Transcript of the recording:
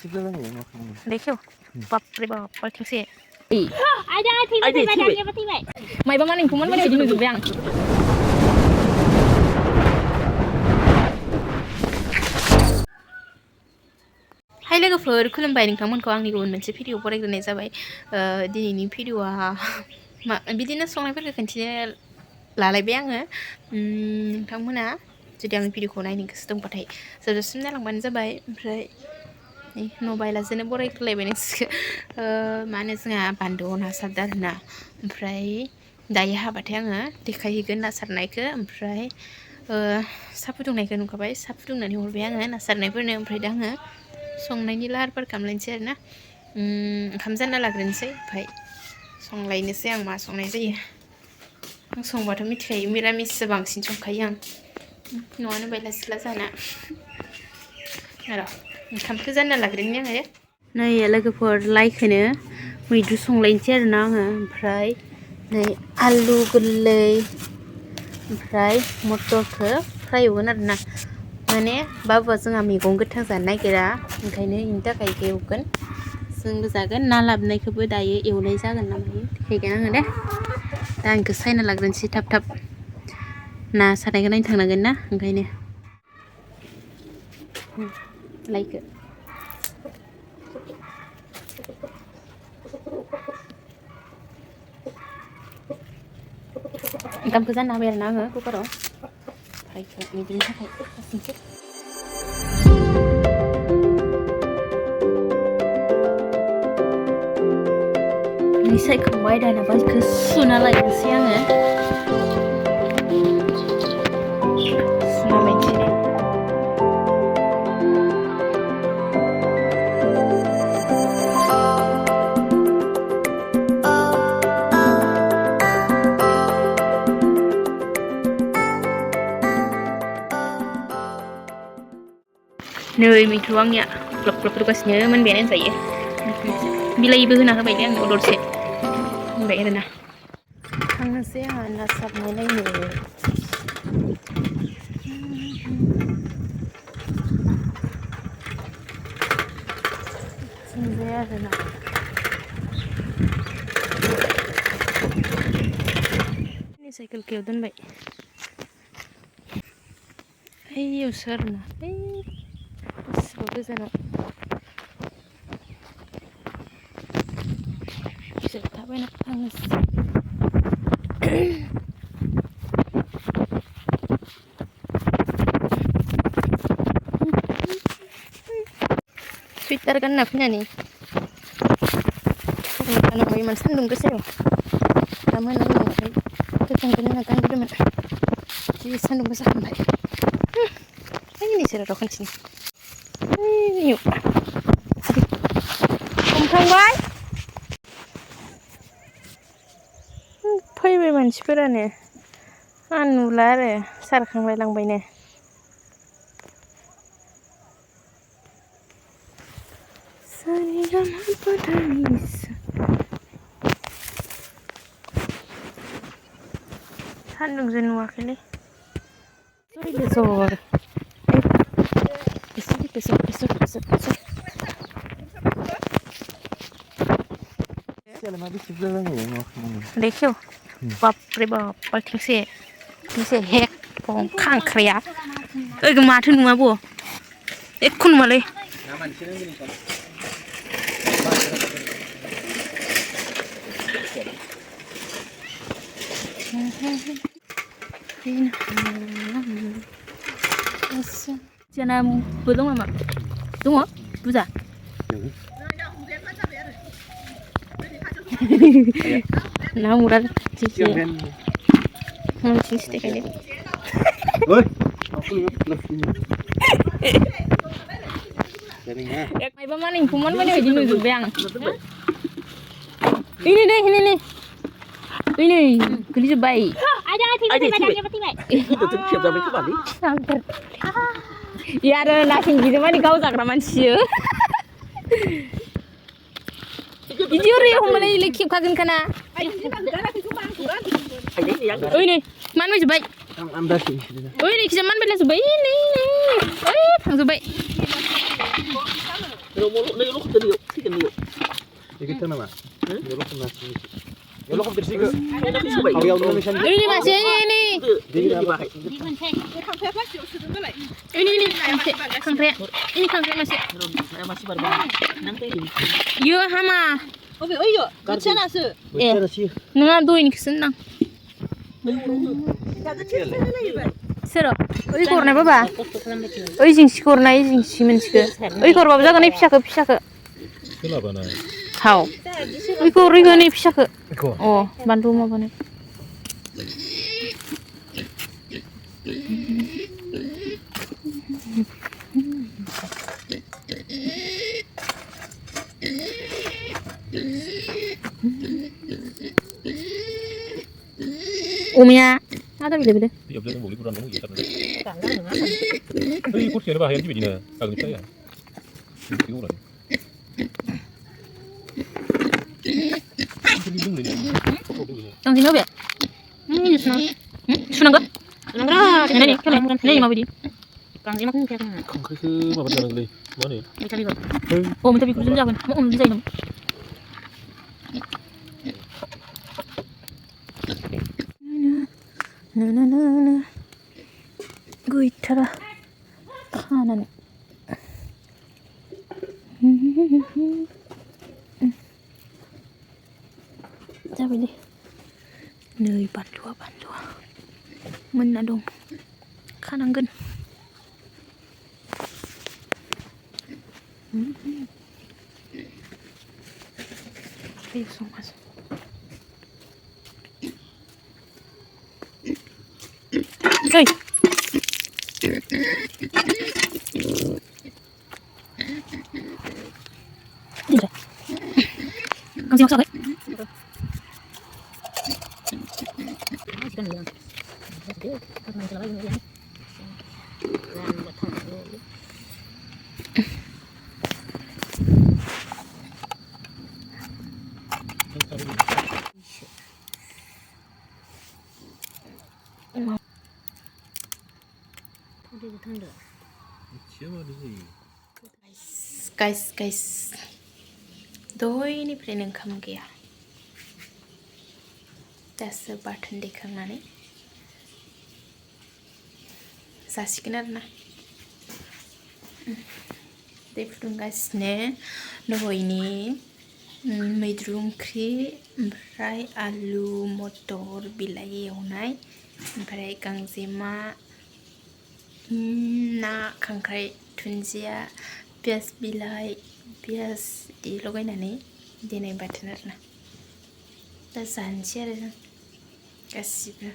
देखियो बाप रे बाप balthingse ada tiba-tiba tiba-tiba mai ba maning kuman ba di nuजुबबाय आं हाय लोगोफोर खुलुमबाय नोंथांमोनखौ आंनि गुबुन मोनसे भिडिअ फरायग्रोनाय जाबाय दिनैनि भिडिअआ बिदिनो संनायफोरखौ खिन्थिनो लालायबाय आङो नोंथांमोना जुदि आंनि भिडिअखौ नायनो गोसो दंबाथाय जोबजासिम नायलांबानो जाबाय ओमफ्राय मबाइला जोंनो बरायग्रोलायबाय नोंसोरखौ मा होनो जोंहा बान्दोआव ना सारदों आरोना ओमफ्राय दायो हाबाथाय आङो देखायहैगोन ना सारनायखौ ओमफ्राय साहा फुदुंनायखौ नुखाबाय साहा फुदुंनानै हरबाय आङो ना सारनायफोरनो ओमफ्राय दा आङो संनायनि लाहार फाहार खालामलायनोसै आरोना ओंखाम जानना लाग्रोनोसै ओमफ्राय संलायनोसै आं मा संनाय जायो आं संबाथ' मिथिखायो मिरामिससो बांसिन संखायो आं न'आनो बायला सिला जाना र' ओंखामखौ जानना लाग्रोनि आङो नै लोगोफोर लाइखौनो मैद्रु संलायनोसै आरोना आङो ओमफ्राय नै आलु गोरलै ओमफ्राय मटरखौ फ्राय एवगोन आरोना माने बाबुआ जोंहा मैगं गोथां जानो नागिरा ओंखायनो इनि थाखाय एवगोन जोंबो जागोन ना लाबोनायखौबो दायो एवनाय जागोन ना मायो देखायगोन आङो दे दा आंखौ सायना लाग्रोनोसै थाब थाब ना सारनायखौ नायनो थांनांगोन ना ओंखायनो लाइखौ ओंखामखौ जानना होबाय आरोना आङो कुकाराव फ्रायखौ बिदिनि थाखाय गासैनोसै सायखांबाय दाना बाइकखौ सुना लायनोसै आङो सुना लायनोसै नै मैथ्रु आंनिया ग्लब ग्लब रुगासिनो मोनबायानो होनजायो बिलाइबो होना होबाय दे आं दरसे मोनबाय आरोना थांनोसै आंहा ना सारनाय नायनो थिंजाय आरोना साइकेलखौ दोनबाय ओइयावसो आरोना बेसेबा गोजानाव थाबायना थांनोसै सुइटार गानना फैनानै थानांबाय इमान सान्दुं गोसायाव दा मोनाबाथाय गोजांगोन होनना गानबोदोंमोन जि सान्दुं गोसा खामबाय नोंसोरो र' खनसेनि हमखांबाय फैबाय मानसिफोरानो आं नुला आरो सारखांलाय लांबायनो सान्दुंजों नुवाखैलै जर देखियो बाप रे बाप balthingse हेक खांख्राया ओइ माथो नुवा बो एख' नुवालै जोंनाबो दं नामा दङ बुरजा ना मुरा जिसे मोनसे देखायदो मायबा मानिखौ मोनबाय बायदि नुजुबबाय आं नै गोलैजोब्बाय आरो ना सिंगिजों मानि गावजाग्रा मानसियो बिदि ओरै हमनानै खेबखागोनखाना ओइ नै मानबायजोब्बाय ओइ नै खिजा मानबायलाजोब्बाय नै थांजोब्बाय Ini lo kita lihat, kita lihat. Ikut nama. Ini lo kena sini. Ya lo kan bersih ke. Tapi coba Ini masih ini. Ini dipakai. Ini khangkraijw. Ini khangkraijw masih. Saya masih baru. Nanti ini. Yo hama. Oke, oh iya. Kacana sih. Bersih sih. Nggak tuh ini kesenang. Sero. Oi korna baba. Oi jingsi korna, oi jingsi mensiku. Oi korba jaga nih pisah ke. Kenapa nah? How? Oi kor nih pisah ke. Oh, bantu mau apa nih? Umnya ada bila. Iya betul boleh kurang ngomong gitu. Tapi kursi ada bahayan juga dina. Kagak saya. Kurang. Gangjema be? Ini sunang ga? Ini kan mau beli. Gangjema kan kayak mana? Khangkraijw apa jalan lagi? Mana ya? Minta beli. Oh, minta beli kurang jalan. Mau beli jalan. Na. Gue itara kanan. Coba deh. Nơi bantua. Mana dong? Kananggen. Ayo mas. Hey. Ini. Gangjema sakit. Guys. दहायनिफ्रायनो ओंखाम गैया दासो बाथोन देखांनानै जासिगोन आरोना दै फुदुंगासिनो दहायनि मैद्रु ओंख्रि ओमफ्राय आलु मटर बिलाइ एवनाय ओमफ्राय गांजेमा ना खांख्राइ दुन्दिया पियाज बिलाइ पियाज इदि लगायनानै देनाय बाथोन आरोना दा जानोसै आरो जों गासिबो